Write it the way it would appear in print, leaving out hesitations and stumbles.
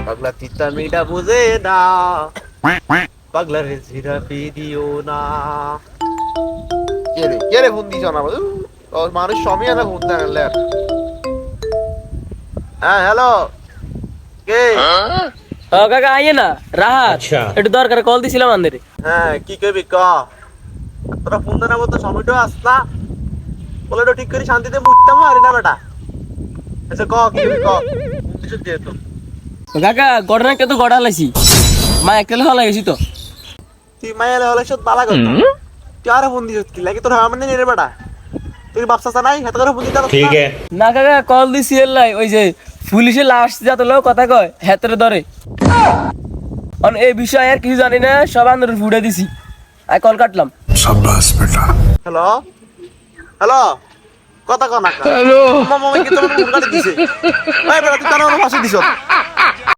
পাগলা তিতা মিঠা বুঝে না, পাগলা রে জিরাপি দিও না। কে রে ফোন দিছ না মানুষ সময় না ফোন দেন। হ্যাঁ হ্যালো, কে? ও কাকা আইয়ে না রাহাত একটু দরকারে কল দিছিলাম আন্দের। হ্যাঁ কি কবি ক, তোরা ফোন দেনা বলতো সময়টা আসলা বলে তো ঠিক করে শান্তিতে মুখতাম আরে না বেটা। আচ্ছা ক কি কবি ক, কিছু যেহেতু কাকা গড়না কে তো গড়া লাইছি মা একলা হলা গেছি তো। তুই মাইলে হলে সব বালা কথা, তুই আরে ফোন দিছ কি লাগে তোর আমার নেই রে বেটা, তুই বাপসা নাই হাতে করে ফোন দিতে পারছ ठीक না? है। না কাকা কল দিছি এলাই ওই যে পুলিশে লাশ যাতে লোক কথা কয় হেতরে ধরে অন এই বিষয় আর কিছু জানি না, সব আন্দোলন ফুটে দিছি আই কল কাটলাম। হ্যালো হ্যালো, কথা কনা হ্যালো মামা কি তোমার ফোন কাটি দিছে, ভাই বেটা তুই কেন আমার ফাঁসি দিছ?